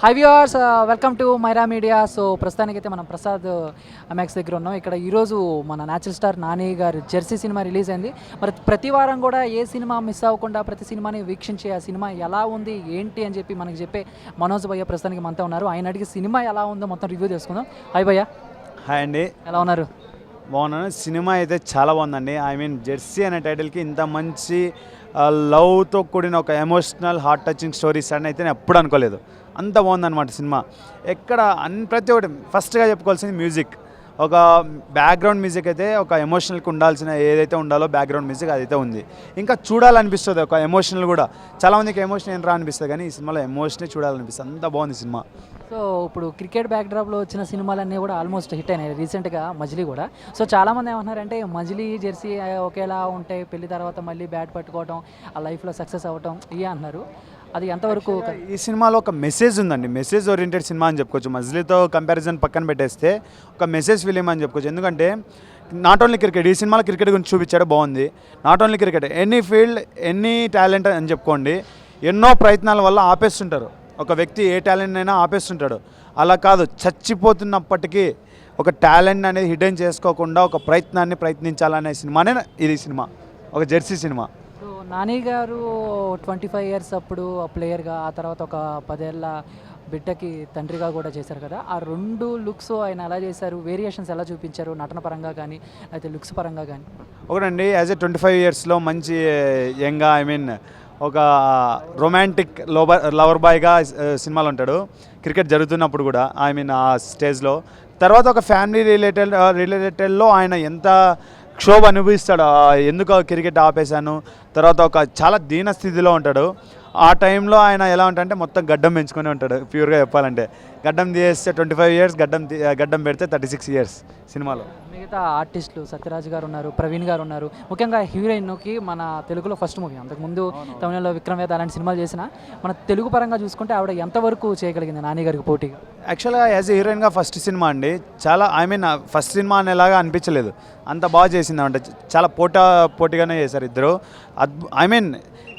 High viewers, welcome to Myra media. So ప్రస్తుతానికైతే మనం Prasad Amex దగ్గర ఉన్నాం. ఇక్కడ ఈరోజు మన న్యాచురల్ స్టార్ నాని గారి జెర్సీ సినిమా రిలీజ్ అయింది. మరి ప్రతి వారం కూడా ఏ సినిమా మిస్ అవ్వకుండా ప్రతి సినిమాని వీక్షించి ఆ సినిమా ఎలా ఉంది ఏంటి అని చెప్పి మనకి చెప్పే మనోజ్ భయ్య ప్రస్తుతానికి మనతో ఉన్నారు. ఆయన అడిగి సినిమా ఎలా ఉందో మొత్తం రివ్యూ చేసుకుందాం. హాయ్ భయ్య. హాయ్ అండి, ఎలా ఉన్నారు? బాగున్నాను. సినిమా అయితే చాలా బాగుందండి. జెర్సీ అనే టైటిల్కి ఇంత మంచి లవ్తో కూడిన ఒక ఎమోషనల్ హార్ట్ టచింగ్ స్టోరీస్ అని అయితే నేను ఎప్పుడు అనుకోలేదు. అంత బాగుందన్నమాట సినిమా. ఎక్కడ ప్రతి ఒక్కటి ఫస్ట్గా చెప్పుకోవాల్సింది మ్యూజిక్. ఒక బ్యాక్గ్రౌండ్ మ్యూజిక్ అయితే ఒక ఎమోషనల్కి ఉండాల్సిన ఏదైతే ఉండాలో బ్యాక్గ్రౌండ్ మ్యూజిక్ అదైతే ఉంది. ఇంకా చూడాలనిపిస్తుంది ఒక ఎమోషనల్ కూడా. చాలామందికి ఎమోషన్ ఏం రా అనిపిస్తుంది, కానీ ఈ సినిమాలో ఎమోషనే చూడాలనిపిస్తుంది. అంత బాగుంది సినిమా. సో ఇప్పుడు క్రికెట్ బ్యాక్డ్రాప్లో వచ్చిన సినిమాలన్నీ కూడా ఆల్మోస్ట్ హిట్ అయినాయి రీసెంట్గా, మజిలీ కూడా. సో చాలామంది ఏమంటున్నారంటే మజిలీ జెర్సీ ఒకేలా ఉంటాయి, పెళ్లి తర్వాత మళ్ళీ బ్యాట్ పట్టుకోవడం, ఆ లైఫ్లో సక్సెస్ అవ్వటం ఇవే అంటున్నారు. అది ఎంతవరకు? ఈ సినిమాలో ఒక మెసేజ్ ఉందండి, మెసేజ్ ఓరియంటెడ్ సినిమా అని చెప్పుకోవచ్చు. మజిలీతో కంపారిజన్ పక్కన పెట్టేస్తే ఒక మెసేజ్ ఫిలిం అని చెప్పుకోవచ్చు. ఎందుకంటే నాట్ ఓన్లీ క్రికెట్, ఈ సినిమాలో క్రికెట్ గురించి చూపించాడు, బాగుంది. Not only cricket, any field, any talent అని చెప్పుకోండి. ఎన్నో ప్రయత్నాల వల్ల ఆపేస్తుంటారు. ఒక వ్యక్తి ఏ టాలెంట్ అయినా ఆపేస్తుంటాడు. అలా కాదు, చచ్చిపోతున్నప్పటికీ ఒక టాలెంట్ అనేది హిడెన్ చేసుకోకుండా ఒక ప్రయత్నాన్ని ప్రయత్నించాలనే సినిమానే ఇది సినిమా, ఒక జెర్సీ సినిమా. సో నాని గారు 25 ఇయర్స్ అప్పుడు ప్లేయర్గా, ఆ తర్వాత ఒక 10 ఏళ్ళ బిడ్డకి తండ్రిగా కూడా చేశారు కదా. ఆ రెండు లుక్స్ ఆయన ఎలా చేశారు, వేరియేషన్స్ ఎలా చూపించారు, నటన పరంగా కానీ అయితే లుక్స్ పరంగా కానీ? ఒకటండి, యాజ్ ఎ 25 ఇయర్స్లో మంచి యంగా ఒక రొమాంటిక్ లవర్ బాయ్గా సినిమాలో ఉంటాడు. క్రికెట్ జరుగుతున్నప్పుడు కూడా ఆ స్టేజ్లో. తర్వాత ఒక ఫ్యామిలీ రిలేటెడ్లో ఆయన ఎంత క్షోభ అనుభవిస్తాడు, ఎందుకు క్రికెట్ ఆపేశాను. తర్వాత ఒక చాలా దీన స్థితిలో ఉంటాడు. ఆ టైంలో ఆయన ఎలా ఉంటాడంటే మొత్తం గడ్డం పెంచుకొని ఉంటాడు. ప్యూర్గా చెప్పాలంటే గడ్డం తీస్తే 25 ఇయర్స్, గడ్డం పెడితే 36 ఇయర్స్ సినిమాలో. మిగతా ఆర్టిస్టులు సత్యరాజ్ గారు ఉన్నారు, ప్రవీణ్ గారు ఉన్నారు. ముఖ్యంగా హీరోయిన్కి మన తెలుగులో ఫస్ట్ మూవీ, అంతకుముందు తమిళంలో విక్రమ్ వేద అలాంటి సినిమాలు చేసిన, మన తెలుగు పరంగా చూసుకుంటే ఆవిడ ఎంతవరకు చేయగలిగింది నాని గారికి పోటీగా? యాక్చువల్గా యాజ్ ఎ హీరోయిన్గా ఫస్ట్ సినిమా అండి, చాలా ఫస్ట్ సినిమా అనేలాగా అనిపించలేదు. అంత బాగా చేసింది అంటే చాలా పోటీగానే చేశారు ఇద్దరు.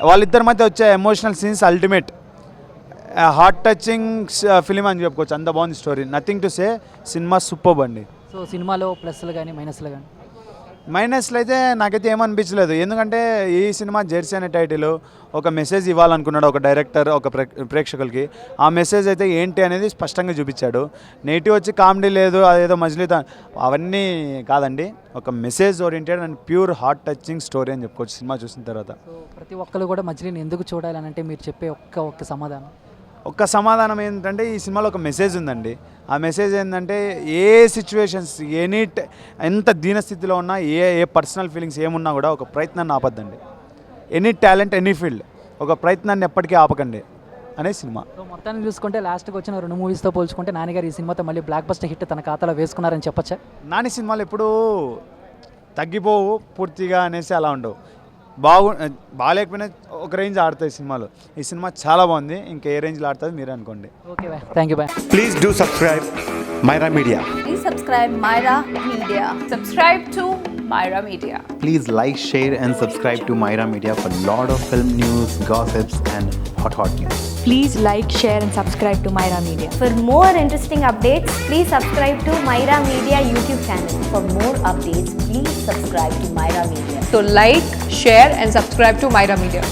వాళ్ళిద్దరి మధ్య వచ్చే emotional scenes ultimate, heart touching film అని చెప్పుకోవచ్చు. అంత బాగుంది story, nothing to say. Cinema superb అండి. సో సినిమాలో ప్లస్లు కానీ మైనస్లు కానీ? మైనస్లు అయితే నాకైతే ఏమనిపించలేదు. ఎందుకంటే ఈ సినిమా జెర్సీ అనే టైటిల్ ఒక మెసేజ్ ఇవ్వాలనుకున్నాడు ఒక డైరెక్టర్, ఒక ప్రేక్షకులకి. ఆ మెసేజ్ అయితే ఏంటి అనేది స్పష్టంగా చూపించాడు. నెగిటివ్ వచ్చి కామెడీ లేదు, అదేదో మజిలీతో అవన్నీ కాదండి. ఒక message oriented and pure heart touching story అని చెప్పుకోవచ్చు సినిమా చూసిన తర్వాత. సో ప్రతి ఒక్కరు కూడా మజిలీని ఎందుకు చూడాలని అంటే మీరు చెప్పే ఒక్క సమాధానం? ఒక్క సమాధానం ఏంటంటే ఈ సినిమాలో ఒక మెసేజ్ ఉందండి. ఆ మెసేజ్ ఏంటంటే ఏ సిచ్యువేషన్స్, ఎంత దీనస్థితిలో ఉన్నా, ఏ పర్సనల్ ఫీలింగ్స్ ఏమున్నా కూడా ఒక ప్రయత్నాన్ని ఆపద్దండి. ఎనీ టాలెంట్, ఎనీ ఫీల్డ్, ఒక ప్రయత్నాన్ని ఎప్పటికీ ఆపకండి అనే సినిమా. సో మొత్తాన్ని చూసుకుంటే లాస్ట్కి వచ్చిన 2 మూవీస్తో పోల్చుకుంటే నాన్నగారు ఈ సినిమాతో మళ్ళీ బ్లాక్ బస్టర్ హిట్ తన ఖాతాలో వేసుకున్నారని చెప్పచ్చా? నాని సినిమాలు ఎప్పుడూ తగ్గిపోవు పూర్తిగా అనేసి అలా ఉండవు. బాగాలేకపోయినా ఒక రేంజ్ ఆడతాయి సినిమాలు. ఈ సినిమా చాలా బాగుంది, ఇంకా ఏ రేంజ్లో ఆడుతుంది మీరే అనుకోండి. Okay bye, thank you bye. Please do subscribe Myra Media. Please subscribe Myra Media. Subscribe to Myra Media. Please like, share and subscribe to Myra Media for lot of film news, gossips and hot news. Please like, share and subscribe to Myra Media. For more interesting updates, please subscribe to Myra Media YouTube channel. For more updates, please subscribe to Myra Media. So like, share and subscribe to Myra Media.